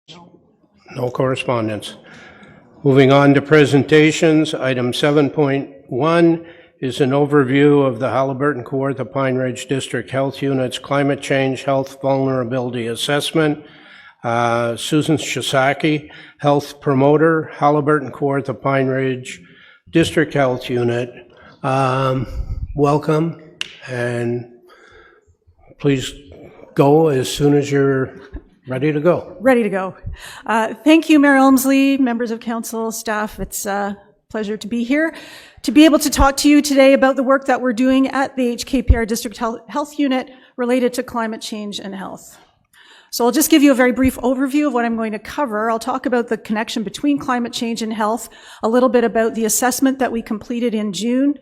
No correspondence. Moving on to presentations, item 7.1 is an overview of the Halliburton Kawartha Pine Ridge District Health Unit's Climate Change Health Vulnerability Assessment. Susan Shisaki, Health Promoter, Halliburton Kawartha Pine Ridge District Health Unit. Welcome, and please go as soon as you're ready to go. Ready to go. Thank you, Mayor Elmsley, members of council, staff. It's a pleasure to be here, to be able to talk to you today about the work that we're doing at the HKPR District Health Unit related to climate change and health. So I'll just give you a very brief overview of what I'm going to cover. I'll talk about the connection between climate change and health, a little bit about the assessment that we completed in June,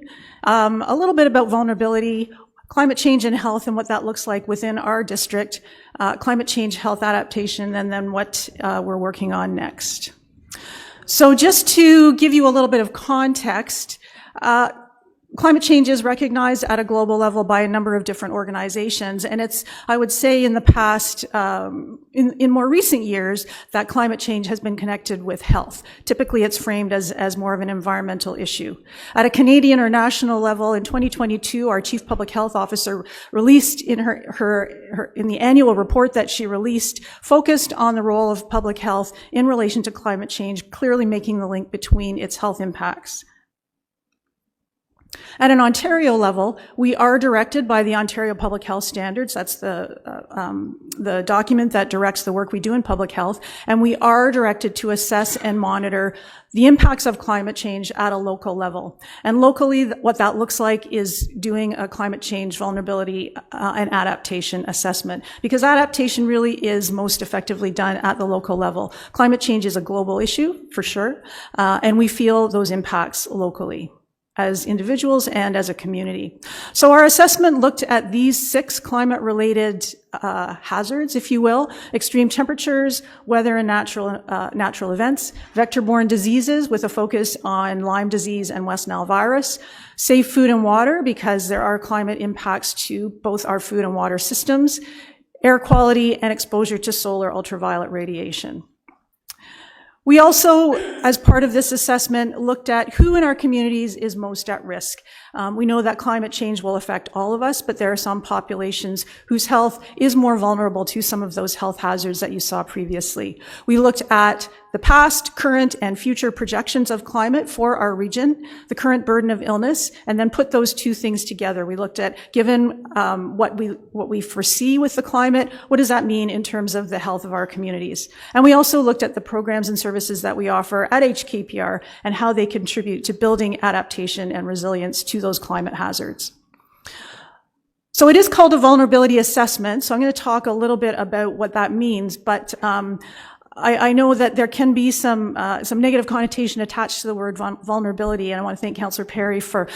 a little bit about vulnerability, climate change and health and what that looks like within our district, climate change, health adaptation, and then what we're working on next. So just to give you a little bit of context, climate change is recognized at a global level by a number of different organizations, and it's, I would say in the past, in more recent years, that climate change has been connected with health. Typically it's framed as more of an environmental issue. At a Canadian or national level, in 2022, our Chief Public Health Officer released in in the annual report that she released, focused on the role of public health in relation to climate change, clearly making the link between its health impacts. At an Ontario level, we are directed by the Ontario Public Health Standards. That's the document that directs the work we do in public health. And we are directed to assess and monitor the impacts of climate change at a local level. And locally, what that looks like is doing a climate change vulnerability and adaptation assessment, because adaptation really is most effectively done at the local level. Climate change is a global issue, for sure, and we feel those impacts locally, as individuals and as a community. So our assessment looked at these 6 climate-related hazards, if you will: extreme temperatures, weather and natural events, vector-borne diseases with a focus on Lyme disease and West Nile virus, safe food and water, because there are climate impacts to both our food and water systems, air quality, and exposure to solar ultraviolet radiation. We also, as part of this assessment, looked at who in our communities is most at risk. We know that climate change will affect all of us, but there are some populations whose health is more vulnerable to some of those health hazards that you saw previously. We looked at the past, current, and future projections of climate for our region, the current burden of illness, and then put those two things together. We looked at, given what we foresee with the climate, what does that mean in terms of the health of our communities? And we also looked at the programs and services that we offer at HKPR and how they contribute to building adaptation and resilience to those climate hazards. So it is called a vulnerability assessment, so I'm going to talk a little bit about what that means, but I know that there can be some negative connotation attached to the word vulnerability, and I want to thank Councillor Perry for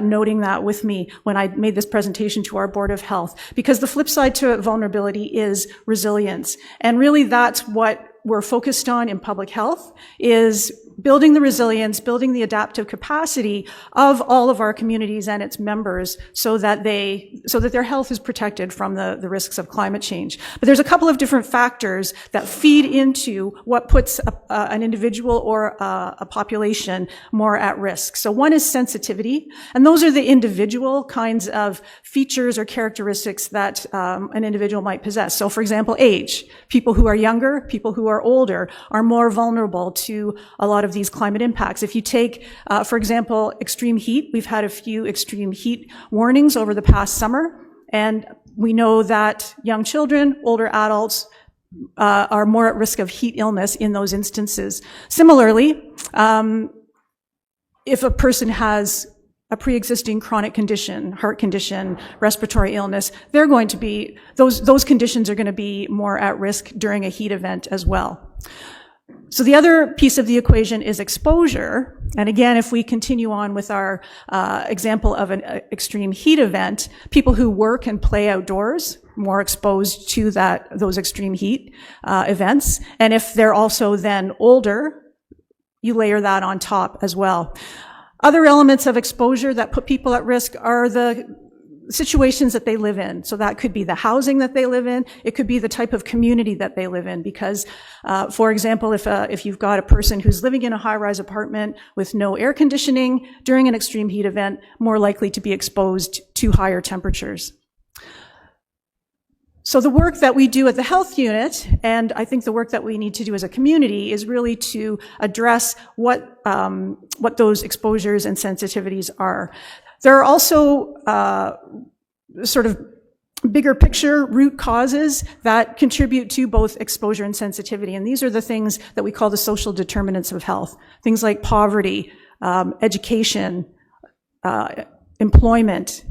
noting that with me when I made this presentation to our Board of Health, because the flip side to vulnerability is resilience, and really that's what we're focused on in public health, is building the resilience, building the adaptive capacity of all of our communities and its members so that their health is protected from the risks of climate change. But there's a couple of different factors that feed into what puts an individual or a population more at risk. So one is sensitivity, and those are the individual kinds of features or characteristics that an individual might possess. So for example, age. People who are younger, people who are older are more vulnerable to a lot of these climate impacts. If you take, for example, extreme heat, we've had a few extreme heat warnings over the past summer, and we know that young children, older adults, are more at risk of heat illness in those instances. Similarly, if a person has a pre-existing chronic condition, heart condition, respiratory illness, they're going to be, those conditions are going to be more at risk during a heat event as well. So the other piece of the equation is exposure. And again, if we continue on with our example of an extreme heat event, people who work and play outdoors, more exposed to those extreme heat events. And if they're also then older, you layer that on top as well. Other elements of exposure that put people at risk are the situations that they live in. So that could be the housing that they live in. It could be the type of community that they live in. Because, for example, if you've got a person who's living in a high-rise apartment with no air conditioning during an extreme heat event, more likely to be exposed to higher temperatures. So the work that we do at the health unit, and I think the work that we need to do as a community, is really to address what those exposures and sensitivities are. There are also sort of bigger picture root causes that contribute to both exposure and sensitivity, and these are the things that we call the social determinants of health. Things like poverty, education, employment,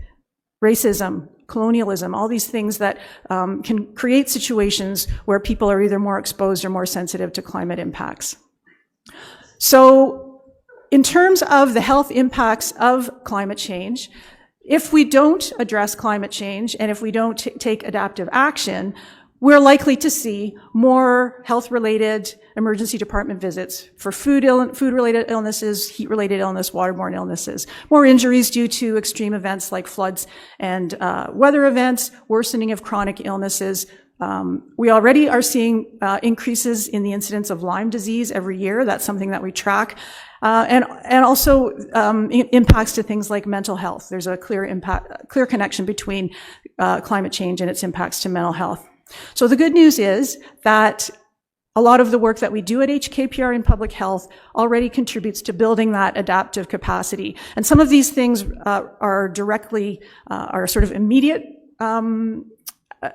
racism, colonialism, all these things that can create situations where people are either more exposed or more sensitive to climate impacts. So in terms of the health impacts of climate change, if we don't address climate change and if we don't take adaptive action, we're likely to see more health-related emergency department visits for food-related illnesses, heat-related illness, waterborne illnesses, more injuries due to extreme events like floods and weather events, worsening of chronic illnesses. We already are seeing increases in the incidence of Lyme disease every year. That's something that we track. And also impacts to things like mental health. There's a clear connection between climate change and its impacts to mental health. So the good news is that a lot of the work that we do at HKPR in public health already contributes to building that adaptive capacity. And some of these things are directly, are sort of immediate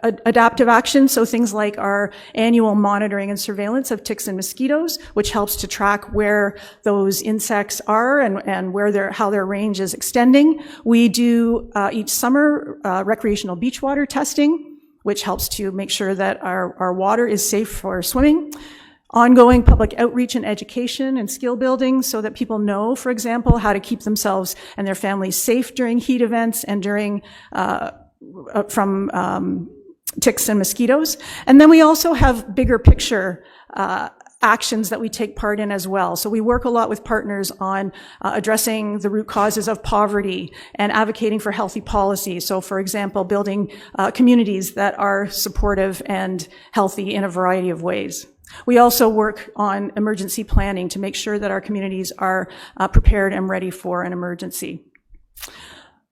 adaptive action. So things like our annual monitoring and surveillance of ticks and mosquitoes, which helps to track where those insects are and where how their range is extending. We do each summer recreational beach water testing, which helps to make sure that our water is safe for swimming. Ongoing public outreach and education and skill building so that people know, for example, how to keep themselves and their families safe during heat events and during from ticks and mosquitoes. And then we also have bigger picture actions that we take part in as well. So we work a lot with partners on addressing the root causes of poverty and advocating for healthy policy. So for example, building communities that are supportive and healthy in a variety of ways. We also work on emergency planning to make sure that our communities are prepared and ready for an emergency.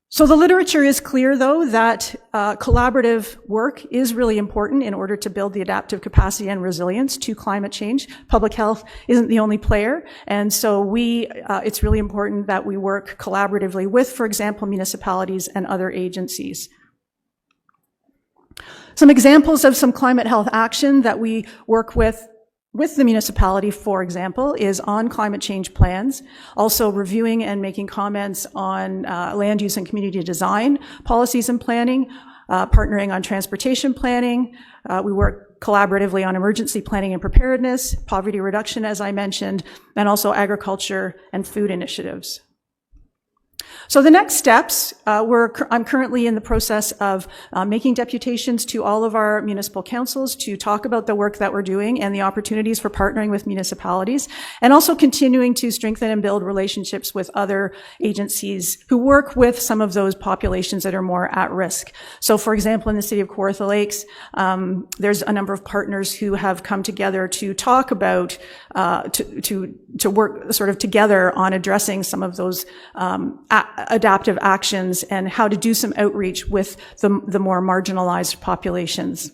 So the literature is clear, though, that collaborative work is really important in order to build the adaptive capacity and resilience to climate change. Public health isn't the only player, and so it's really important that we work collaboratively with, for example, municipalities and other agencies. Some examples of some climate health action that we work with the municipality, for example, is on climate change plans, also reviewing and making comments on land use and community design policies and planning, partnering on transportation planning. We work collaboratively on emergency planning and preparedness, poverty reduction, as I mentioned, and also agriculture and food initiatives. So the next steps, I'm currently in the process of making deputations to all of our municipal councils to talk about the work that we're doing and the opportunities for partnering with municipalities, and also continuing to strengthen and build relationships with other agencies who work with some of those populations that are more at risk. So for example, in the city of Kawartha Lakes, there's a number of partners who have come together to talk about, to work sort of together on addressing some of those adaptive actions and how to do some outreach with the more marginalized populations.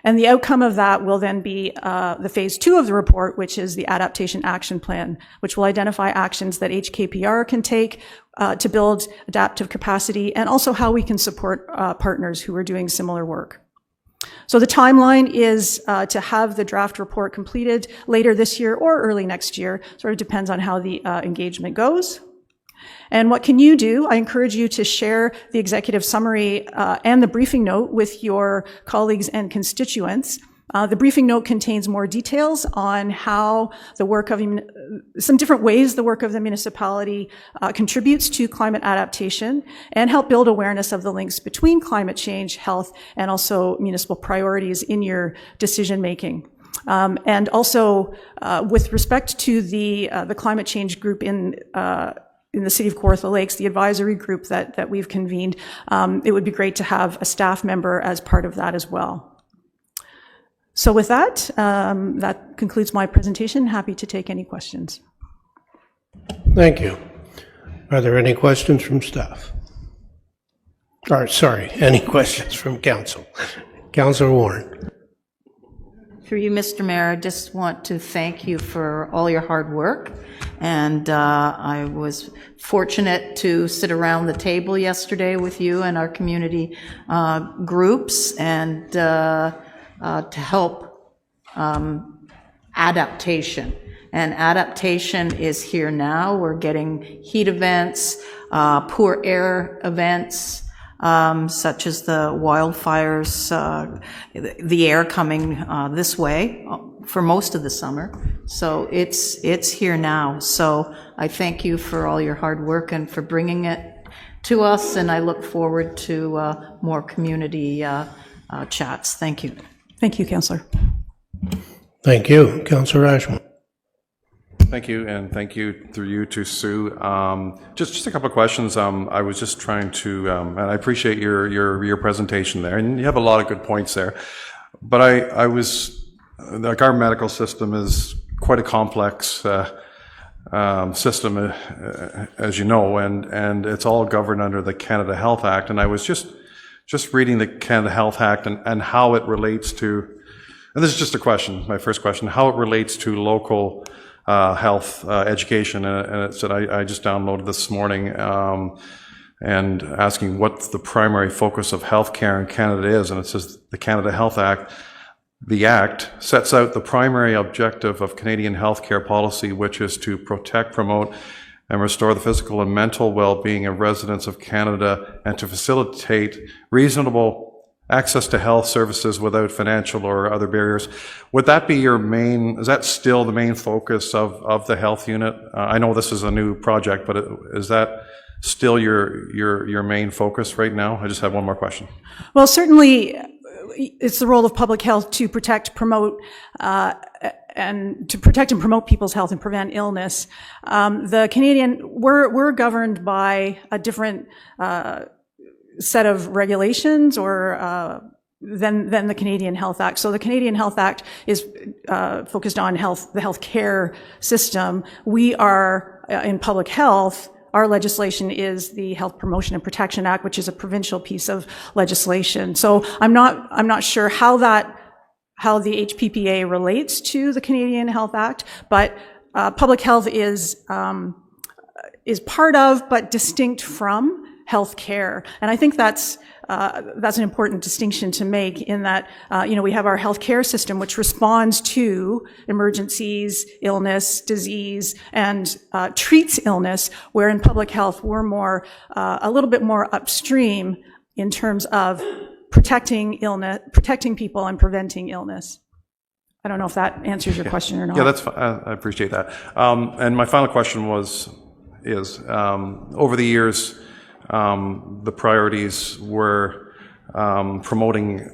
And the outcome of that will then be the phase 2 of the report, which is the Adaptation Action Plan, which will identify actions that HKPR can take to build adaptive capacity and also how we can support partners who are doing similar work. So the timeline is to have the draft report completed later this year or early next year. Sort of depends on how the engagement goes. And what can you do? I encourage you to share the executive summary and the briefing note with your colleagues and constituents. The briefing note contains more details on how the work of, some different ways the work of the municipality contributes to climate adaptation and help build awareness of the links between climate change, health, and also municipal priorities in your decision making. And also, with respect to the climate change group in in the city of Kawartha Lakes, the advisory group that we've convened, it would be great to have a staff member as part of that as well. So with that, that concludes my presentation. Happy to take any questions. Thank you. Are there any questions from staff? Or, sorry, any questions from council? Councilor Warren. Through you, Mr. Mayor, I just want to thank you for all your hard work. And I was fortunate to sit around the table yesterday with you and our community groups and to help adaptation. And adaptation is here now. We're getting heat events, poor air events, such as the wildfires, the air coming this way for most of the summer. So it's here now. So I thank you for all your hard work and for bringing it to us, and I look forward to more community chats. Thank you. Thank you, Councillor. Thank you. Councilor Ashmore. Thank you, and thank you through you to Sue. Just a couple of questions. I was just trying to, and I appreciate your presentation there, and you have a lot of good points there. But I was, like, our medical system is quite a complex system, as you know, and it's all governed under the Canada Health Act. And I was just reading the Canada Health Act and how it relates to, and this is just a question, my first question, how it relates to local health education, and it said, I just downloaded this morning, and asking what the primary focus of healthcare in Canada is, and it says the Canada Health Act, the Act sets out the primary objective of Canadian healthcare policy, which is to protect, promote, and restore the physical and mental well-being of residents of Canada, and to facilitate reasonable access to health services without financial or other barriers. Would that be your main, is that still the main focus of the health unit? I know this is a new project, but is that still your main focus right now? I just have one more question. Well, certainly it's the role of public health to protect, promote, and promote people's health and prevent illness. The Canadian, we're governed by a different set of regulations or than the Canadian Health Act. So the Canadian Health Act is focused on the health care system. We are in public health. Our legislation is the Health Promotion and Protection Act, which is a provincial piece of legislation. So I'm not sure how the HPPA relates to the Canadian Health Act, but public health is part of but distinct from health care. And I think that's an important distinction to make in that, we have our health care system, which responds to emergencies, illness, disease, and treats illness, where in public health, we're more, a little bit more upstream in terms of protecting people and preventing illness. I don't know if that answers your question or not. Yeah, that's fine. I appreciate that. And my final question is over the years, the priorities were promoting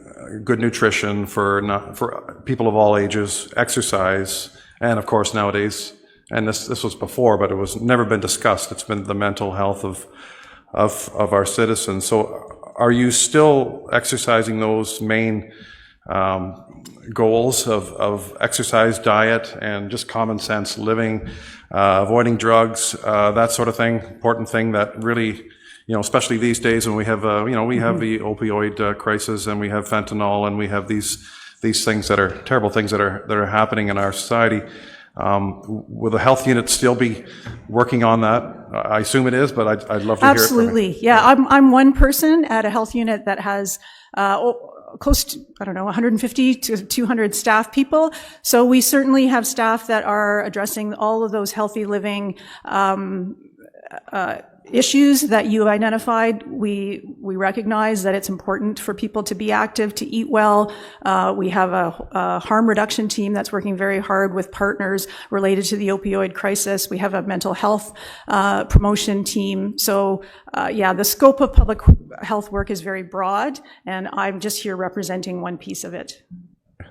good nutrition for people of all ages, exercise, and of course nowadays, and this was before, but it was never been discussed. It's been the mental health of our citizens. So, are you still exercising those main goals of exercise, diet, and just common sense living, avoiding drugs, that sort of thing? Important thing that really, especially these days when we have, we have the opioid crisis, and we have fentanyl, and we have these things that are terrible things that are happening in our society. Will the health unit still be working on that? I assume it is, but I'd love to hear it. Absolutely, yeah. I'm one person at a health unit that has close to, 150 to 200 staff people. So we certainly have staff that are addressing all of those healthy living issues that you identified. We recognize that it's important for people to be active, to eat well. We have a harm reduction team that's working very hard with partners related to the opioid crisis. We have a mental health promotion team. So the scope of public health work is very broad, and I'm just here representing one piece of it.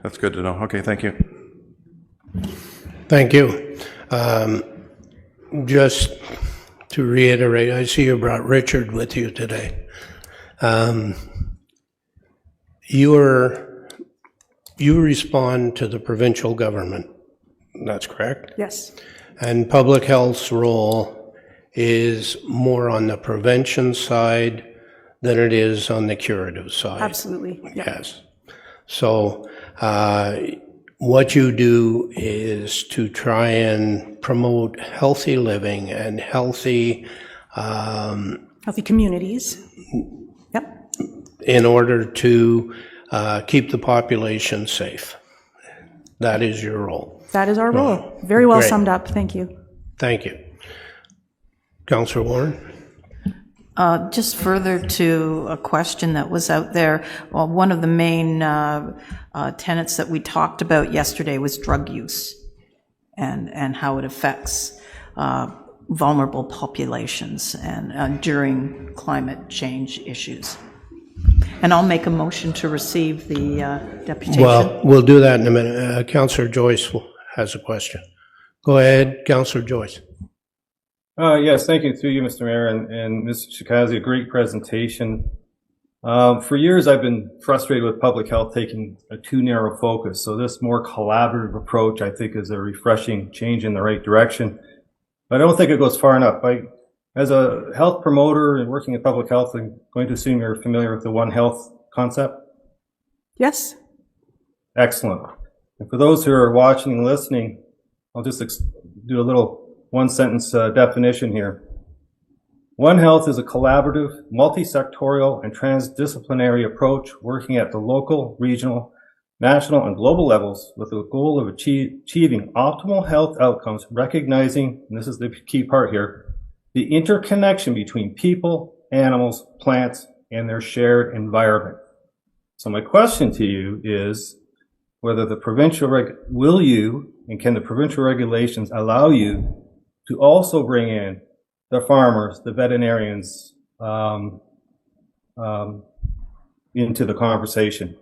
That's good to know. Okay, thank you. Thank you. Just to reiterate, I see you brought Richard with you today. You respond to the provincial government, that's correct? Yes, And public health's role is more on the prevention side than it is on the curative side. absolutely. Yeah. Yes. So what you do is to try and promote healthy living and healthy Healthy communities. Yep. in order to keep the population safe. That is your role. That is our role. Very well Great. summed up. Thank you. Thank you. Councillor Warren? Just further to a question that was out there, well, one of the main tenets that we talked about yesterday was drug use and how it affects vulnerable populations and during climate change issues. And I'll make a motion to receive the deputation. Well, we'll do that in a minute. Councillor Joyce has a question. Go ahead, Councillor Joyce. Yes, thank you through you, Mr. Mayor and Mr. Chikazi. A great presentation. For years, I've been frustrated with public health taking a too narrow focus. So this more collaborative approach, I think, is a refreshing change in the right direction. But I don't think it goes far enough. As a health promoter and working in public health, I'm going to assume you're familiar with the One Health concept. Yes? Excellent. And for those who are watching and listening, I'll just do a little one-sentence definition here. One Health is a collaborative, multi-sectorial, and transdisciplinary approach working at the local, regional, national, and global levels with the goal of achieving optimal health outcomes, recognizing, and this is the key part here, the interconnection between people, animals, plants, and their shared environment. So my question to you is whether the provincial can the provincial regulations allow you to also bring in the farmers, the veterinarians, into the conversation?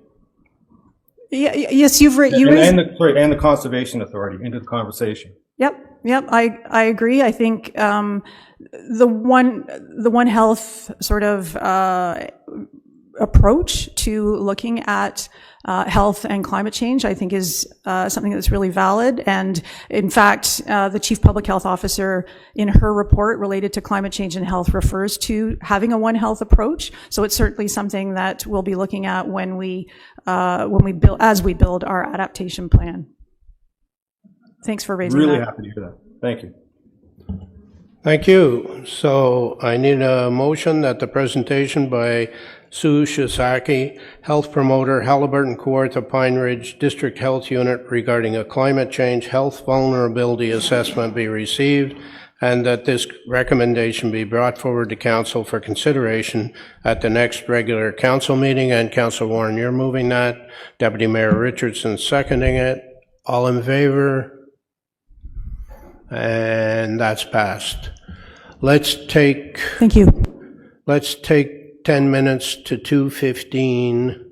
Yes, you raised... And the Conservation Authority into the conversation. Yep, I agree. I think the One Health sort of approach to looking at health and climate change, I think, is something that's really valid. And in fact, the Chief Public Health Officer in her report related to climate change and health refers to having a One Health approach. So it's certainly something that we'll be looking at when we build our adaptation plan. Thanks for raising that. Really happy to hear that. Thank you. Thank you. So I need a motion that the presentation by Sue Shisaki, Health Promoter, Haliburton Kawartha Pine Ridge District Health Unit regarding a climate change health vulnerability assessment be received, and that this recommendation be brought forward to Council for consideration at the next regular Council meeting. And Councillor Warren, you're moving that. Deputy Mayor Richardson seconding it. All in favor? And that's passed. Thank you. Let's take 10 minutes to 2:15